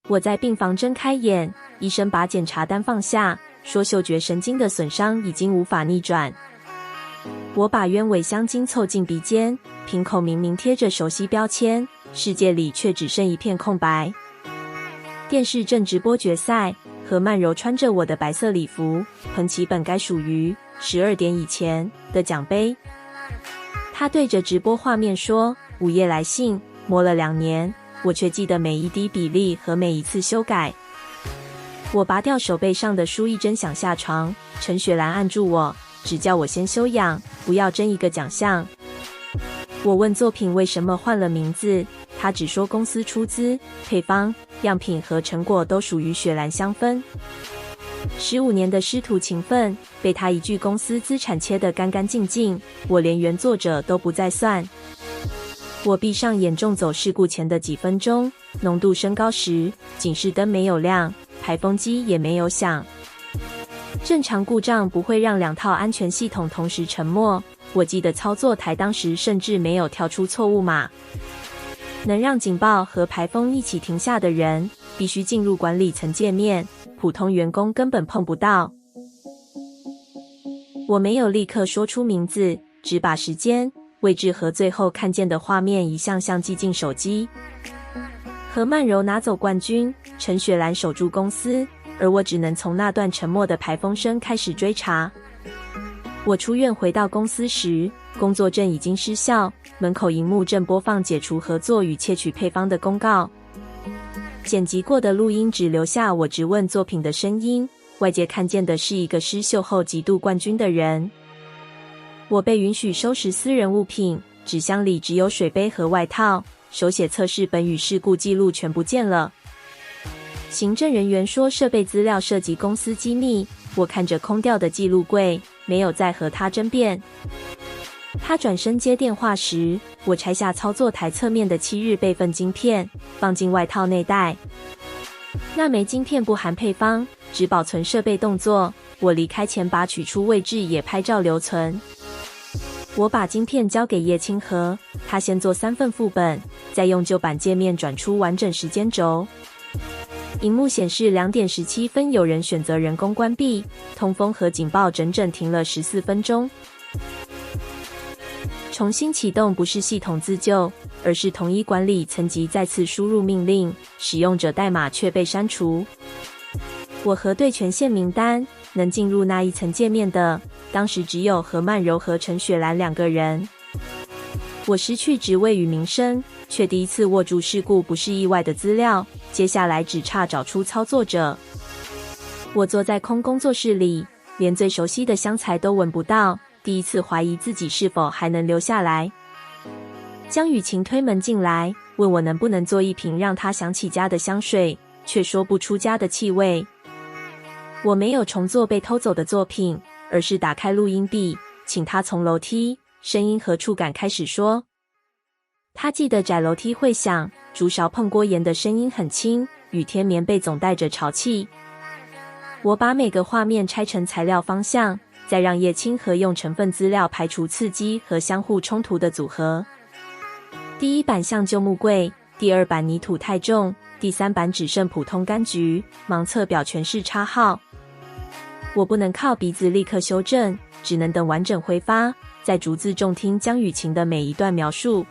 我在病房睜開眼，醫生把檢查單放下，說嗅覺神經的損傷已經無法逆轉。我把鳶尾香精湊近鼻尖，瓶口明明貼着熟悉標籤，世界裡卻只剩一片空白。電視正直播決賽，何曼柔穿着我的白色禮服，捧起本該屬於12點以前的獎盃。她對着直播畫面說：“午夜來信，磨了2年，我卻記得每一滴比例和每一次修改。”我拔掉手背上的書，一針想下床。陳雪蘭按住我，只叫我先休養，不要爭一個獎項。我問作品為什麼換了名字，他只說公司出資，配方、樣品和成果都屬於雪蘭香氛。15年的師徒情分被他一句公司資產切得乾乾淨淨，我連原作者都不再算。我閉上眼，重走事故前的幾分鐘，濃度升高時，警示燈沒有亮，排風機也沒有響。正常故障不會讓2套安全系統同時沉沒。我記得操作台當時甚至沒有跳出錯誤碼。能讓警報和排風一起停下的人，必須進入管理層界面，普通員工根本碰不到。我沒有立刻說出名字，只把時間、位置和最後看見的畫面一項項記進手機。何曼柔拿走冠軍，陳雪蘭守住公司，而我只能從那段沉默的排風聲開始追查。我出院回到公司時，工作證已經失效，門口熒幕正播放解除合作與竊取配方的公告。剪輯過的錄音只留下我質問作品的聲音，外界看見的是一個失秀後極度冠軍的人。我被允許收拾私人物品，紙箱裡只有水杯和外套，手寫測試本與事故記錄全不見了。行政人員說設備資料涉及公司機密，我看着空掉的記錄櫃，沒有再和他爭辯。他轉身接電話時，我拆下操作台側面的7日備份晶片，放進外套內袋。那枚晶片不含配方，只保存設備動作。我離開前把取出位置也拍照留存。我把晶片交給葉清河，他先做3份副本，再用舊版界面轉出完整時間軸。螢幕顯示2點17分，有人選擇人工關閉，通風和警報整整停了14分鐘。重新啟動不是系統自救，而是同一管理層級再次輸入命令，使用者代碼卻被刪除。我核對權限名單，能進入那一層界面的，當時只有何曼柔和陳雪蘭2個人。我失去職位與名聲，卻第一次握住事故不是意外的資料，接下來只差找出操作者。我坐在空工作室裡，連最熟悉的香材都聞不到，第一次懷疑自己是否還能留下來。江雨晴推門進來，問我能不能做一瓶讓她想起家的香水，卻說不出家的氣味。我沒有重做被偷走的作品，而是打開錄音筆，請她從樓梯、聲音和觸感開始說。他記得窄樓梯會響，竹勺碰鍋沿的聲音很輕，雨天棉被總帶着潮氣。我把每個畫面拆成材料方向，再讓葉清河用成分資料排除刺激和相互衝突的組合。第1版像舊木櫃，第2版泥土太重，第3版只剩普通柑橘，盲測表全是叉號。我不能靠鼻子立刻修正，只能等完整揮發，再逐字重聽江雨晴的每一段描述。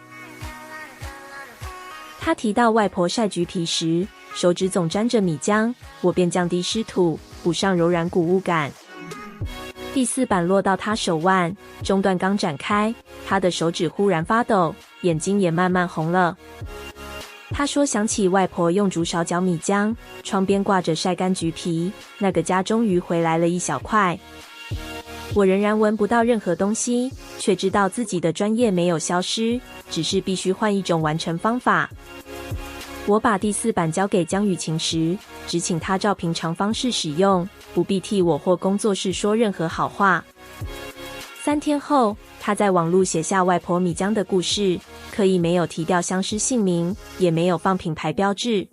他提到外婆曬橘皮時，手指總沾着米漿，我便降低濕土，補上柔軟穀物感。第4版落到他手腕，中段剛展開，他的手指忽然發抖，眼睛也慢慢紅了。他說想起外婆用竹勺攪米漿，窗邊掛着曬乾橘皮，那個家終於回來了一小塊。我仍然聞不到任何東西，卻知道自己的專業沒有消失，只是必須換一種完成方法。我把第4版交給江雨晴時，只請她照平常方式使用，不必替我或工作室說任何好話。3天後，她在網路寫下外婆米漿的故事，刻意沒有提掉相師姓名，也沒有放品牌標誌。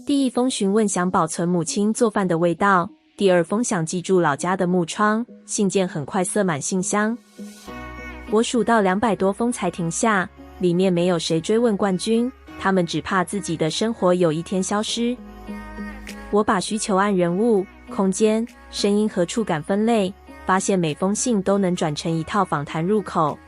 第1封詢問想保存母親做飯的味道，第2封想記住老家的木窗，信件很快塞滿信箱。我數到200多封才停下，裡面沒有誰追問冠軍，他們只怕自己的生活有一天消失。我把需求按人物、空間、聲音和觸感分類，發現每封信都能轉成一套訪談入口。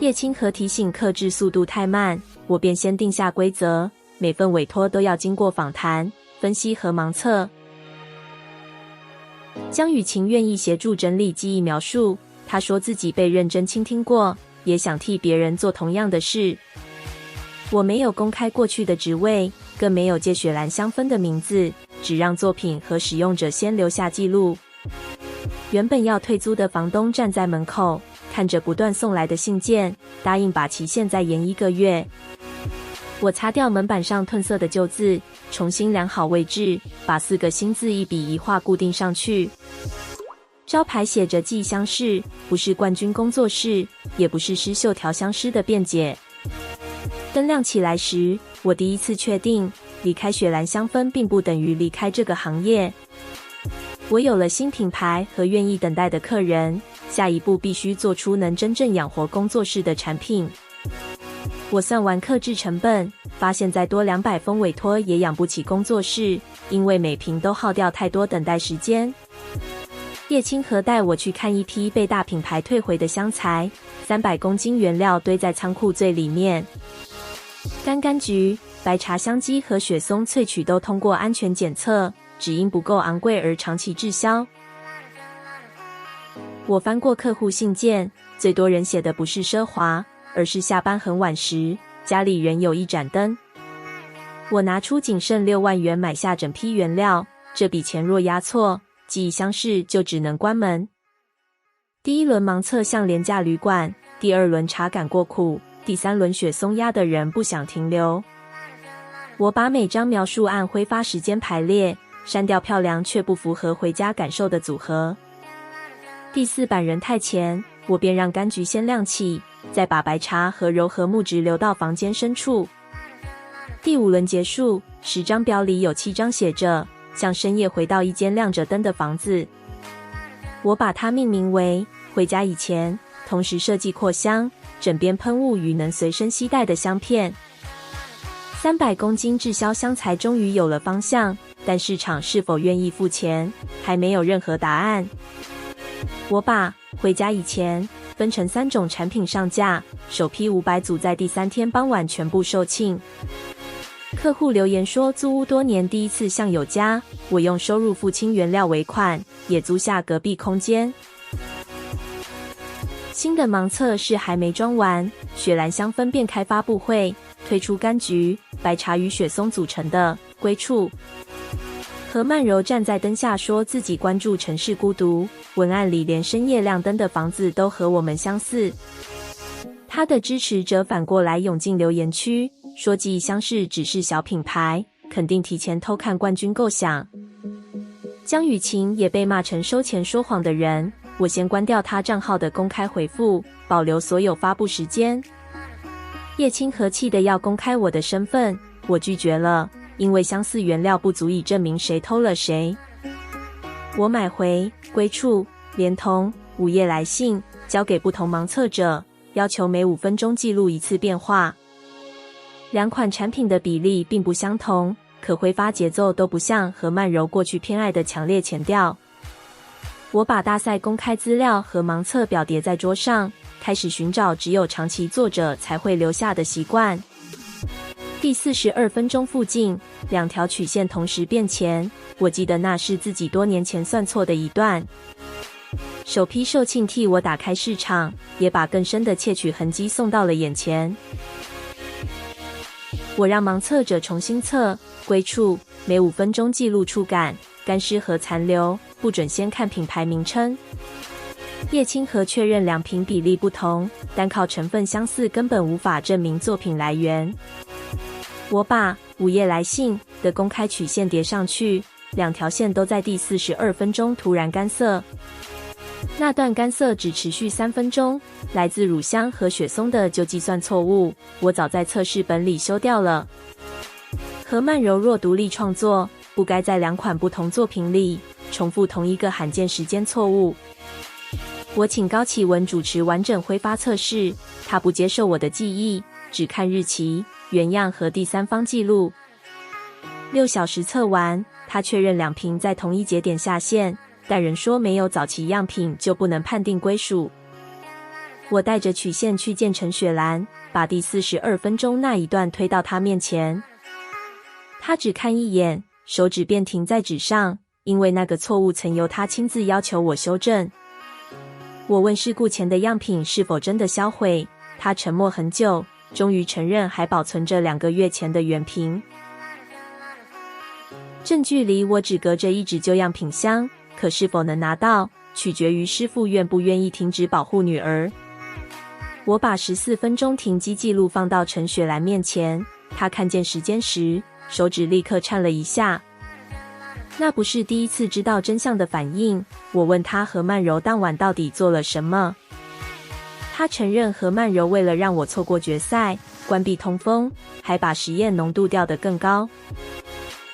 葉清河提醒客製速度太慢，我便先定下規則，每份委託都要經過訪談、分析和盲測。江雨晴願意協助整理記憶描述，她說自己被認真傾聽過，也想替別人做同樣的事。我沒有公開過去的職位，更沒有借雪蘭香氛的名字，只讓作品和使用者先留下記錄。原本要退租的房東站在門口，看着不斷送來的信件，答應把期限再延1個月。我擦掉門板上褪色的舊字，重新量好位置，把4個新字一筆一畫固定上去。招牌寫着記憶箱室，不是冠軍工作室，也不是施繡調香師的辯解。燈亮起來時，我第一次確定，離開雪蘭香氛並不等於離開這個行業。我有了新品牌和願意等待的客人，下一步必須做出能真正養活工作室的產品。我算完客製成本，發現再多200封委託也養不起工作室，因為每瓶都耗掉太多等待時間。葉清河帶我去看一批被大品牌退回的香材，300公斤原料堆在倉庫最裡面。乾柑橘、白茶香基和雪松萃取都通過安全檢測，只因不夠昂貴而長期滯銷。我翻過客戶信件，最多人寫的不是奢華，而是下班很晚時，家裡仍有一盞燈。我拿出僅剩6萬元買下整批原料，這筆錢若押錯，記憶箱室就只能關門。第一輪盲測像廉價旅館，第二輪茶感過苦，第三輪雪松壓的人不想停留。我把每張描述按揮發時間排列，刪掉漂亮卻不符合回家感受的組合。第4版人太前，我便讓柑橘先亮起，再把白茶和柔和木質留到房間深處。第5輪結束，10張表裡有7張寫着像深夜回到一間亮着燈的房子。我把它命名為回家以前，同時設計擴香、枕邊噴霧與能隨身攜帶的香片。300公斤滯銷香材終於有了方向，但市場是否願意付錢，還沒有任何答案。我把回家以前分成3種產品上架，首批500組在第3天傍晚全部售罄。客戶留言說租屋多年第一次像有家，我用收入付清原料尾款，也租下隔壁空間。新的盲測是還沒裝完，雪蘭香氛便開發布會，推出柑橘、白茶與雪松組成的歸處。何曼柔站在燈下說自己關注城市孤獨，文案裡連深夜亮燈的房子都和我們相似。他的支持者反過來湧進留言區，說記憶箱室只是小品牌，肯定提前偷看冠軍構想。江雨晴也被罵成收錢說謊的人，我先關掉他賬號的公開回復，保留所有發布時間。葉清和氣得要公開我的身份，我拒絕了，因為相似原料不足以證明誰偷了誰。我買回歸處，連同午夜來信交給不同盲測者，要求每5分鐘記錄一次變化。2款產品的比例並不相同，可揮發節奏都不像何曼柔過去偏愛的強烈前調。我把大賽公開資料和盲測表疊在桌上，開始尋找只有長期作者才會留下的習慣。第42分鐘附近，2條曲線同時變淺，我記得那是自己多年前算錯的一段。首批售罄替我打開市場，也把更深的竊取痕跡送到了眼前。我讓盲測者重新測歸處，每5分鐘記錄觸感、乾濕和殘留，不准先看品牌名稱。葉清河確認2瓶比例不同，單靠成分相似根本無法證明作品來源。我把午夜來信的公開曲線疊上去，2條線都在第42分鐘突然乾澀。那段乾澀只持續3分鐘，來自乳香和雪松的就計算錯誤，我早在測試本裡修掉了。何曼柔若獨立創作，不該在2款不同作品裡重複同一個罕見時間錯誤。我請高啟文主持完整揮發測試，他不接受我的記憶，只看日期，原樣和第三方記錄。6小時測完，他確認2瓶在同一節點下線，但仍說沒有早期樣品就不能判定歸屬。我帶着曲線去見陳雪蘭，把第42分鐘那一段推到他面前。他只看一眼，手指便停在紙上，因為那個錯誤曾由他親自要求我修正。我問事故前的樣品是否真的銷毀，他沉默很久，終於承認還保存着2個月前的原瓶。證據裡我只隔着一紙舊樣品箱，可是否能拿到，取決於師父願不願意停止保護女兒。我把14分鐘停機記錄放到陳雪蘭面前，她看見時間時，手指立刻顫了一下。那不是第一次知道真相的反應。我問他何曼柔當晚到底做了什麼。他承認何曼柔為了讓我錯過決賽，關閉通風，還把實驗濃度調得更高。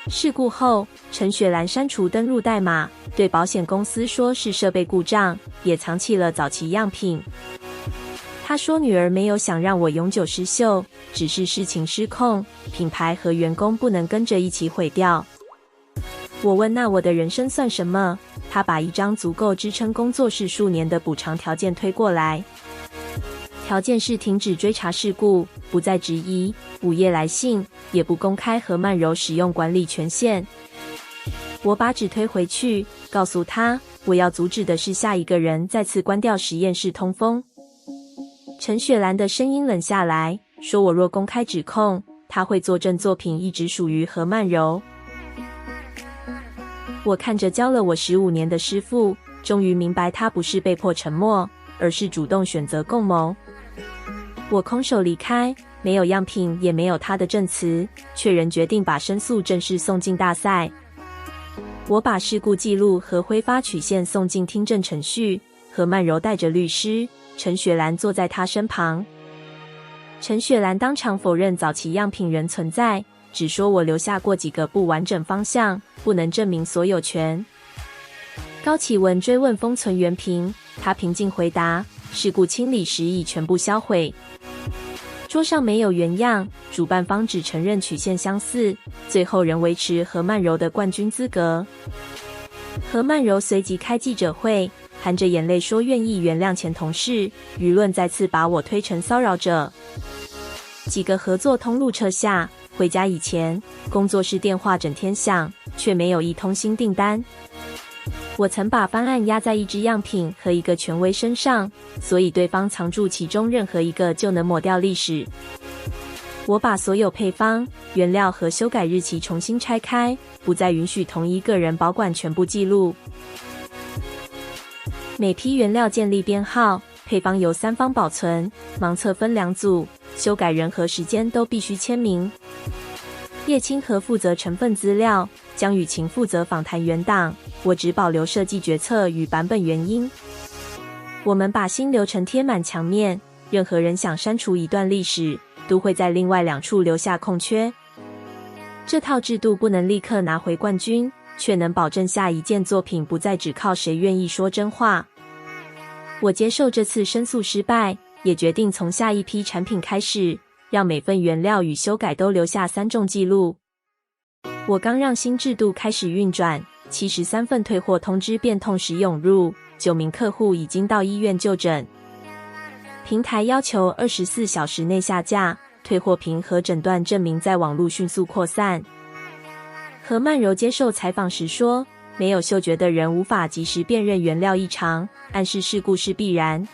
事故後，陳雪蘭刪除登入代碼，對保險公司說是設備故障，也藏起了早期樣品。他說女兒沒有想讓我永久失秀，只是事情失控，品牌和員工不能跟着一起毀掉。我問那我的人生算什麼？他把一張足夠支撐工作室數年的補償條件推過來。條件是停止追查事故，不再質疑，午夜來信，也不公開何曼柔使用管理權限。我把紙推回去，告訴他，我要阻止的是下一個人再次關掉實驗室通風。陳雪蘭的聲音冷下來，說我若公開指控，他會作證作品一直屬於何曼柔。我看着教了我15年的師父，終於明白他不是被迫沉默，而是主動選擇共謀。我空手離開，沒有樣品，也沒有他的證詞，卻仍決定把申訴正式送進大賽。我把事故記錄和揮發曲線送進聽證程序，何曼柔帶着律師，陳雪蘭坐在他身旁。陳雪蘭當場否認早期樣品仍存在，只說我留下過幾個不完整方向，不能證明所有權。高啟文追問封存原瓶，他平靜回答：事故清理時已全部銷毀。桌上沒有原樣，主辦方只承認曲線相似，最後仍維持何曼柔的冠軍資格。何曼柔隨即開記者會，含着眼淚說願意原諒前同事，輿論再次把我推成騷擾者。幾個合作通路撤下，回家以前，工作室電話整天響，卻沒有一通新訂單。我曾把方案壓在一支樣品和一個權威身上，所以對方藏住其中任何一個就能抹掉歷史。我把所有配方、原料和修改日期重新拆開，不再允許同一個人保管全部記錄。每批原料建立編號，配方由3方保存，盲測分2組，修改人和時間都必須簽名。葉清河負責成分資料，江雨晴負責訪談原檔，我只保留設計決策與版本原因。我們把新流程貼滿牆面，任何人想刪除一段歷史，都會在另外2處留下空缺。這套制度不能立刻拿回冠軍，卻能保證下一件作品不再只靠誰願意說真話。我接受這次申訴失敗，也決定從下一批產品開始，讓每份原料與修改都留下3重記錄。我剛讓新制度開始運轉，73份退貨通知便同時湧入，9名客戶已經到醫院就診。平台要求24小時內下架，退貨憑和診斷證明在網絡迅速擴散。何曼柔接受採訪時說，沒有嗅覺的人無法及時辨認原料異常，暗示事故是必然。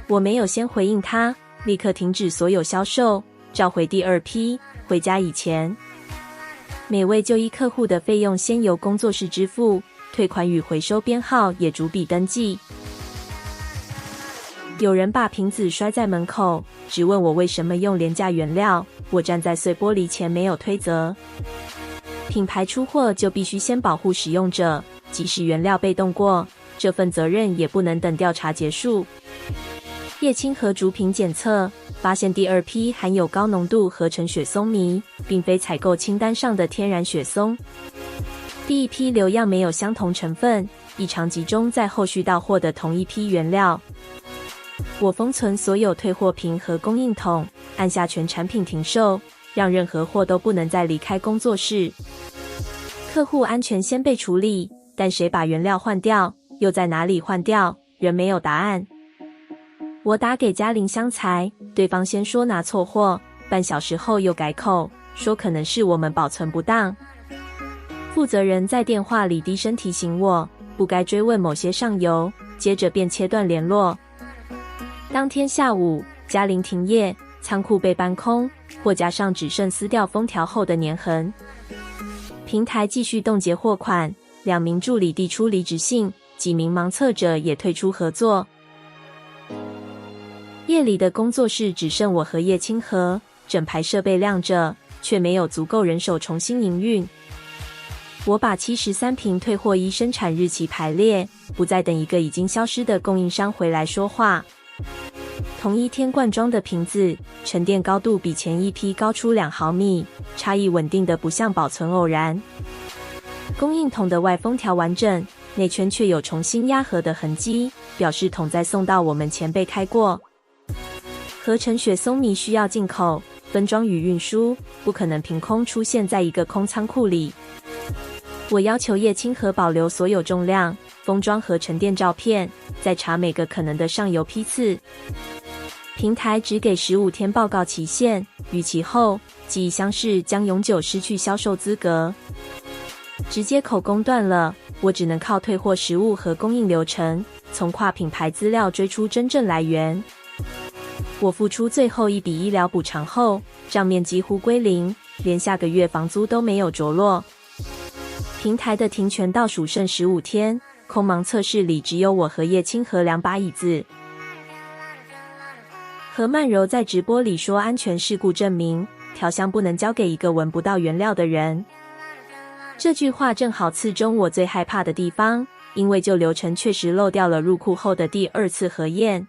我沒有先回應他，立刻停止所有銷售，召回第2批。回家以前，每位就醫客戶的費用先由工作室支付，退款與回收編號也逐筆登記。有人把瓶子摔在門口，質問我為什麼用廉價原料，我站在碎玻璃前沒有推責。品牌出貨就必須先保護使用者，即使原料被動過，這份責任也不能等調查結束。葉清河逐瓶檢測，發現第2批含有高濃度合成雪松醚，並非採購清單上的天然雪松。第1批留樣沒有相同成分，異常集中在後續到貨的同一批原料。我封存所有退貨瓶和供應桶，按下全產品停售，讓任何貨都不能再離開工作室。客戶安全先被處理，但誰把原料換掉，又在哪裡換掉，仍沒有答案。我打給嘉陵香材，對方先說拿錯貨，半小時後又改口，說可能是我們保存不當。負責人在電話裡低聲提醒我，不該追問某些上游，接着便切斷聯絡。當天下午，嘉陵停業，倉庫被搬空，貨架上只剩撕掉封條後的粘痕。平台繼續凍結貨款，2名助理遞出離職信，幾名盲測者也退出合作。夜裡的工作室只剩我和葉清河，整排設備亮着，卻沒有足夠人手重新營運。我把73瓶退貨依生產日期排列，不再等一個已經消失的供應商回來說話。同一天灌裝的瓶子，沉澱高度比前一批高出2毫米，差異穩定的不像保存偶然。供應桶的外封條完整，內圈卻有重新壓合的痕跡，表示桶在送到我們前被開過。合成雪松米需要進口，分裝與運輸，不可能憑空出現在一個空倉庫裡。我要求葉清河保留所有重量、封裝和沉澱照片，再查每個可能的上游批次。平台只給15天報告期限，逾期後，記憶箱式將永久失去銷售資格。直接口供斷了，我只能靠退貨實務和供應流程，從跨品牌資料追出真正來源。我付出最後一筆醫療補償後，賬面幾乎歸零，連下個月房租都沒有着落。平台的停權倒數剩15天，空盲測試裡只有我和葉清河2把椅子。何曼柔在直播裡說，安全事故證明調箱不能交給一個聞不到原料的人。這句話正好刺中我最害怕的地方，因為就流程確實漏掉了入庫後的第2次核驗。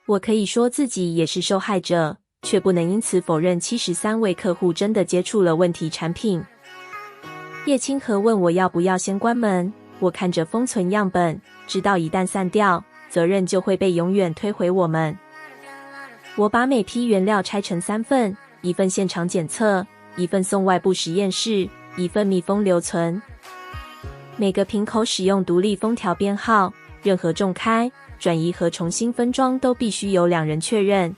我可以說自己也是受害者，卻不能因此否認73位客戶真的接觸了問題產品。葉清河問我要不要先關門，我看着封存樣本，知道一旦散掉，責任就會被永遠推回我們。我把每批原料拆成3份，1份現場檢測，1份送外部實驗室，1份密封留存。每個瓶口使用獨立封條編號，任何重開、轉移和重新分裝都必須由2人確認。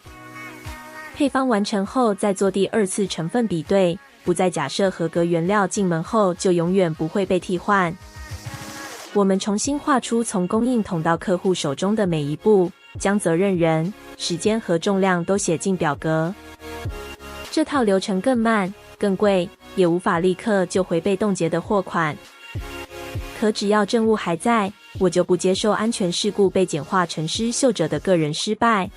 配方完成後再做第2次成分比對，不再假設合格原料進門後就永遠不會被替換。我們重新畫出從供應桶到客戶手中的每一步，將責任人、時間和重量都寫進表格。這套流程更慢、更貴，也無法立刻就回被凍結的貨款。可只要證物還在，我就不接受安全事故被簡化成施秀者的個人失敗。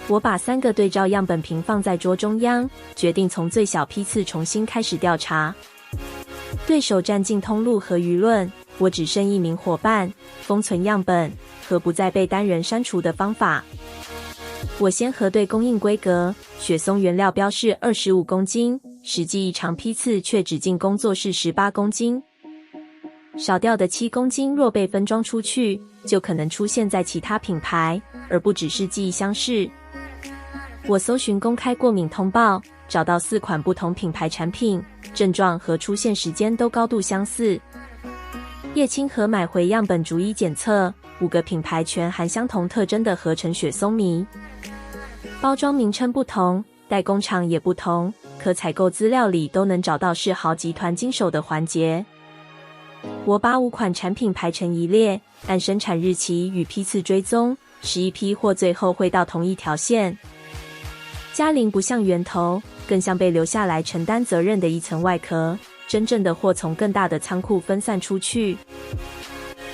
我把3個對照樣本瓶放在桌中央，決定從最小批次重新開始調查。對手佔盡通路和輿論，我只剩1名夥伴，封存樣本和不再被單人刪除的方法。我先核對供應規格，雪松原料標示25公斤，實際異常批次卻只進工作室18公斤。少掉的7公斤若被分裝出去，就可能出現在其他品牌，而不只是記憶箱式。我搜尋公開過敏通報，找到4款不同品牌產品，症狀和出現時間都高度相似。葉清河買回樣本逐一檢測，5個品牌全含相同特徵的合成雪松米，包裝名稱不同，代工廠也不同，可採購資料裡都能找到世豪集團經手的環節。我把5款產品排成一列，按生產日期與批次追蹤，11批貨最後會到同一條線。嘉陵不像源頭，更像被留下來承擔責任的一層外殼，真正的貨從更大的倉庫分散出去。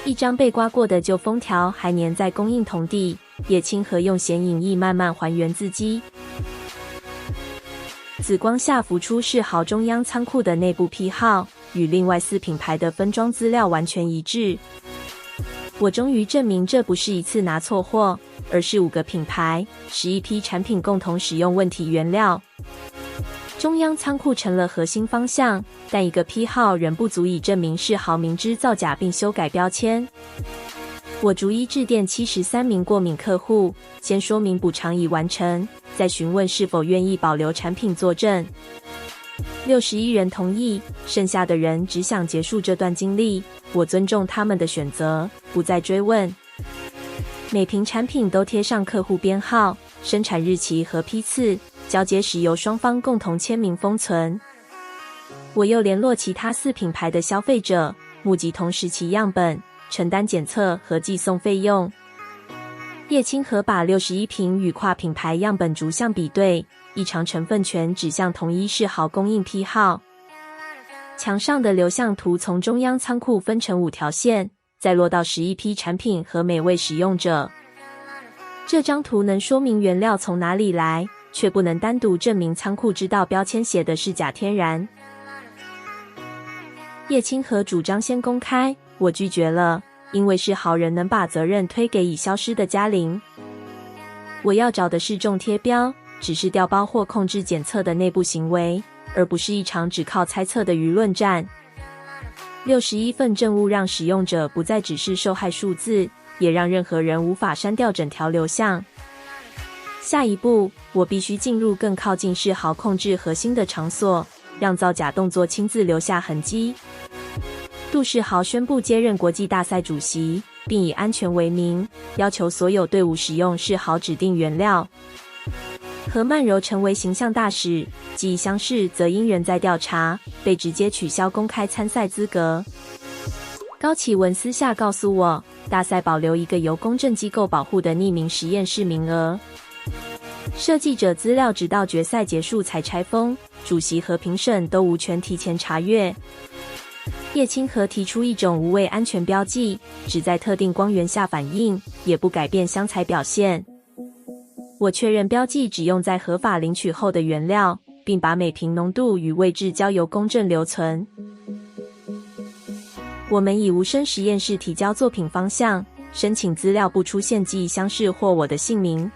一張被刮過的舊封條還粘在供應桶底，葉清河用顯影液慢慢還原字跡。紫光下浮出世豪中央倉庫的內部批號，與另外4品牌的分裝資料完全一致。我終於證明這不是一次拿錯貨，而是5個品牌、11批產品共同使用問題原料。中央倉庫成了核心方向，但一個批號仍不足以證明世豪明知造假並修改標籤。我逐一致電73名過敏客戶，先說明補償已完成，再詢問是否願意保留產品作證。61人同意，剩下的人只想結束這段經歷。我尊重他們的選擇，不再追問。每瓶產品都貼上客戶編號、生產日期和批次，交接時由雙方共同簽名封存。我又聯絡其他4品牌的消費者，募集同時期樣本，承擔檢測和寄送費用。葉清河把61瓶與跨品牌樣本逐項比對，異常成分全指向同一世豪供應批號。牆上的流向圖從中央倉庫分成5條線，再落到11批產品和每位使用者。這張圖能說明原料從哪裡來，卻不能單獨證明倉庫知道標籤寫的是假天然。葉清河主張先公開，我拒絕了，因為世豪人能把責任推給已消失的嘉玲。我要找的是種貼標，只是調包或控制檢測的內部行為，而不是一場只靠猜測的輿論戰。61份證物讓使用者不再只是受害數字，也讓任何人無法刪掉整條流向。下一步，我必須進入更靠近世豪控制核心的場所，讓造假動作親自留下痕跡。杜世豪宣布接任國際大賽主席，並以安全為名，要求所有隊伍使用世豪指定原料。何曼柔成為形象大使，紀湘士則因仍在調查，被直接取消公開參賽資格。高啟文私下告訴我，大賽保留一個由公正機構保護的匿名實驗室名額。設計者資料直到決賽結束才拆封，主席和評審都無權提前查閱。葉清河提出一種無畏安全標記，只在特定光源下反應，也不改變香材表現。我確認標記只用在合法領取後的原料，並把每瓶濃度與位置交由公證留存。我們以無聲實驗室提交作品方向，申請資料不出現紀湘士或我的姓名。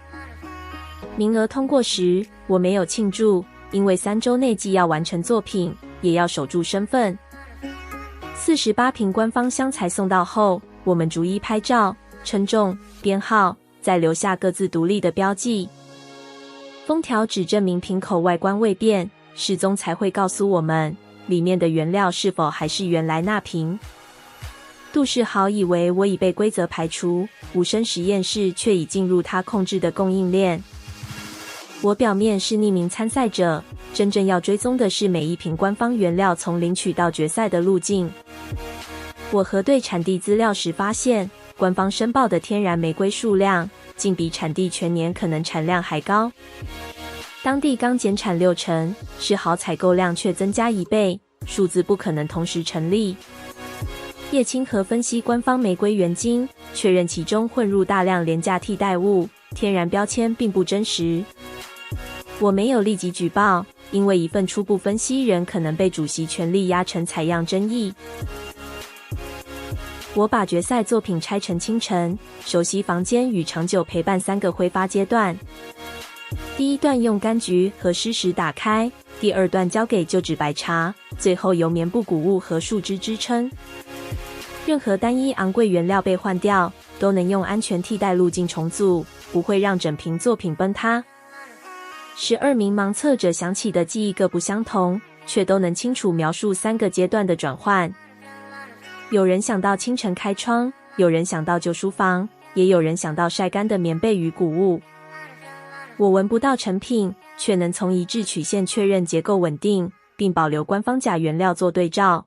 名額通過時，我沒有慶祝，因為3週內既要完成作品，也要守住身份。48瓶官方香材送到後，我們逐一拍照、稱重、編號，再留下各自獨立的標記。封條只證明瓶口外觀未變，失蹤才會告訴我們裡面的原料是否還是原來那瓶。杜世豪以為我已被規則排除，無聲實驗室卻已進入他控制的供應鏈。我表面是匿名參賽者，真正要追蹤的是每一瓶官方原料從領取到決賽的路徑。我核對產地資料時發現，官方申報的天然玫瑰數量竟比產地全年可能產量還高。當地剛減產60%，世豪採購量卻增加1倍，數字不可能同時成立。葉清河分析官方玫瑰原精，確認其中混入大量廉價替代物，天然標籤並不真實。我沒有立即舉報，因為一份初步分析仍可能被主席權力壓成採樣爭議。我把決賽作品拆成清晨、熟悉房間與長久陪伴3個揮發階段。第一段用柑橘和濕時打開，第二段交給舊紙白茶，最後由棉布穀物和樹枝支撐。任何單一昂貴原料被換掉，都能用安全替代路徑重組，不會讓整瓶作品崩塌。12名盲測者想起的記憶各不相同，卻都能清楚描述3個階段的轉換。有人想到清晨開窗，有人想到舊書房，也有人想到曬乾的棉被與穀物。我聞不到成品，卻能從一致曲線確認結構穩定，並保留官方假原料做對照。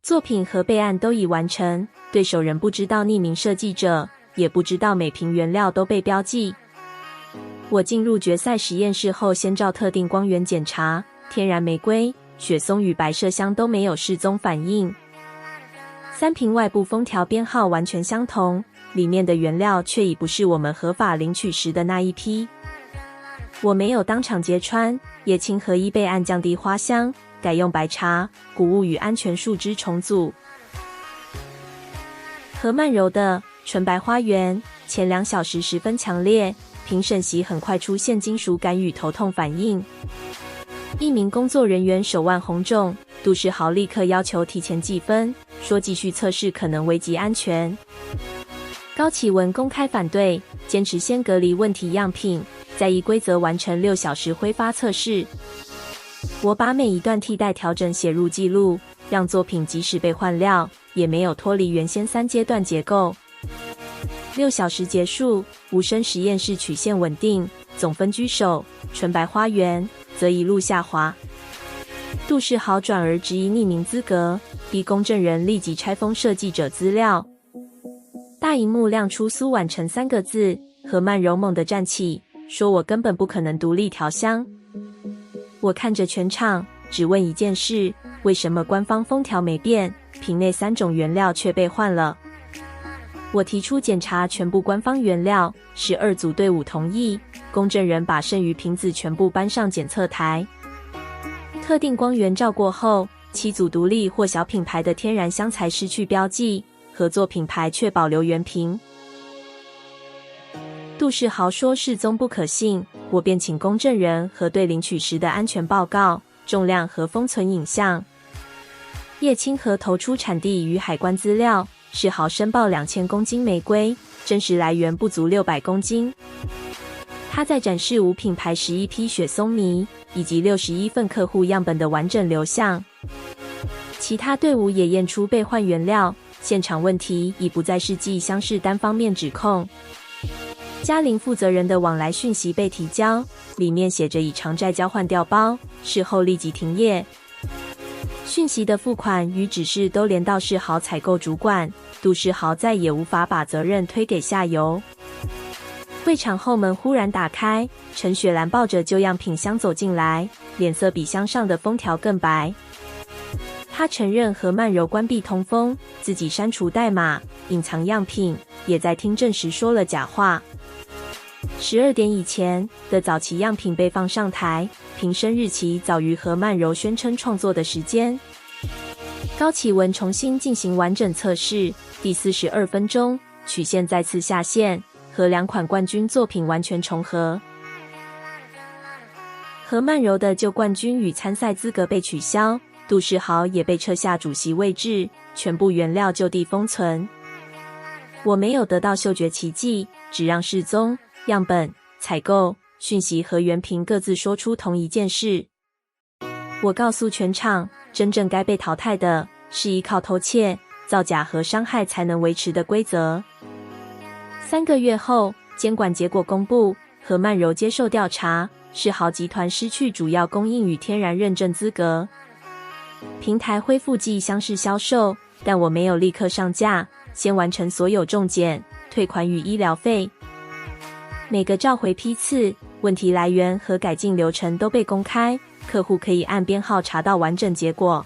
作品和備案都已完成，對手仍不知道匿名設計者，也不知道每瓶原料都被標記。我進入決賽實驗室後，先照特定光源檢查，天然玫瑰、雪松與白麝香都沒有失蹤反應。3瓶外部封條編號完全相同，裡面的原料卻已不是我們合法領取時的那一批。我沒有當場揭穿，葉清河依備案降低花香，改用白茶、穀物與安全樹枝重組。何曼柔的純白花園前2小時十分強烈，評審席很快出現金屬感與頭痛反應。一名工作人員手腕紅腫，杜世豪立刻要求提前計分，說繼續測試可能危及安全。高啟文公開反對，堅持先隔離問題樣品，再依規則完成6小時揮發測試。我把每一段替代調整寫入記錄，讓作品即使被換料，也沒有脫離原先3階段結構。6小時結束，無聲實驗室曲線穩定，總分居首，純白花園則一路下滑。杜世豪轉而質疑匿名資格，逼公證人立即拆封設計者資料。大螢幕亮出蘇婉成3個字，何曼柔猛地站起，說我根本不可能獨立調香。我看着全場，只問一件事：為什麼官方封條沒變，瓶內3種原料卻被換了？我提出檢查全部官方原料，12組隊伍同意，公證人把剩餘瓶子全部搬上檢測台。特定光源照過後，7組獨立或小品牌的天然香材失去標記，合作品牌卻保留原瓶。杜世豪說事蹤不可信，我便請公證人核對領取時的安全報告、重量和封存影像。葉清河投出產地與海關資料，世豪申報2000公斤玫瑰，真實來源不足600公斤。他在展示無品牌11批雪松醚以及61份客戶樣本的完整流向。其他隊伍也驗出被換原料，現場問題已不再是劑香世單方面指控。嘉陵負責人的往來訊息被提交，裡面寫着以償債交換調包，事後立即停業。訊息的付款與指示都連到世豪採購主管，杜世豪再也無法把責任推給下游。會場後門忽然打開，陳雪蘭抱着舊樣品箱走進來，臉色比箱上的封條更白。他承認何曼柔關閉通風，自己刪除代碼，隱藏樣品，也在聽證時說了假話。12點以前的早期樣品被放上台，瓶身日期早於何曼柔宣稱創作的時間。高啟文重新進行完整測試，第42分鐘，曲線再次下線，和2款冠軍作品完全重合。何曼柔的舊冠軍與參賽資格被取消，杜世豪也被撤下主席位置，全部原料就地封存。我沒有得到嗅覺奇蹟，只讓世宗、樣本、採購、訊息和原瓶各自說出同一件事。我告訴全場，真正該被淘汰的是依靠偷竊、造假和傷害才能維持的規則。3個月後，監管結果公布，何曼柔接受調查，世豪集團失去主要供應與天然認證資格。平台恢復劑香式銷售，但我沒有立刻上架，先完成所有重檢、退款與醫療費。每個召回批次、問題來源和改進流程都被公開，客戶可以按編號查到完整結果。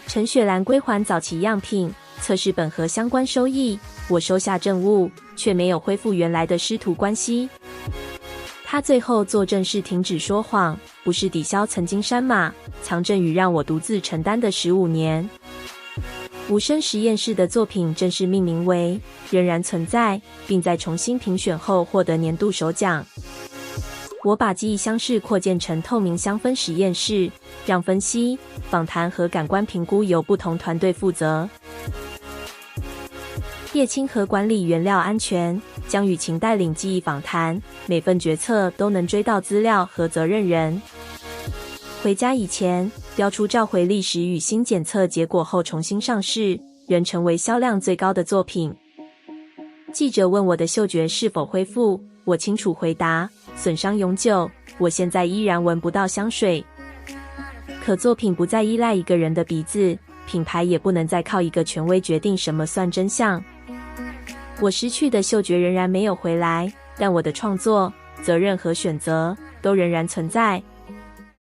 陳雪蘭歸還早期樣品、測試本和相關收益，我收下證物，卻沒有恢復原來的師徒關係。他最後作證是停止說謊，不是抵消曾經刪碼、藏證與讓我獨自承擔的15年。無聲實驗室的作品正式命名為《仍然存在》，並在重新評選後獲得年度首獎。我把記憶箱室擴建成透明香氛實驗室，讓分析、訪談和感官評估由不同團隊負責。葉清河管理原料安全，江雨晴帶領記憶訪談，每份決策都能追到資料和責任人。回家以前，標出召回歷史與新檢測結果後重新上市，仍成為銷量最高的作品。記者問我的嗅覺是否恢復，我清楚回答：損傷永久，我現在依然聞不到香水。可作品不再依賴一個人的鼻子，品牌也不能再靠一個權威決定什麼算真相。我失去的嗅覺仍然沒有回來，但我的創作、責任和選擇都仍然存在。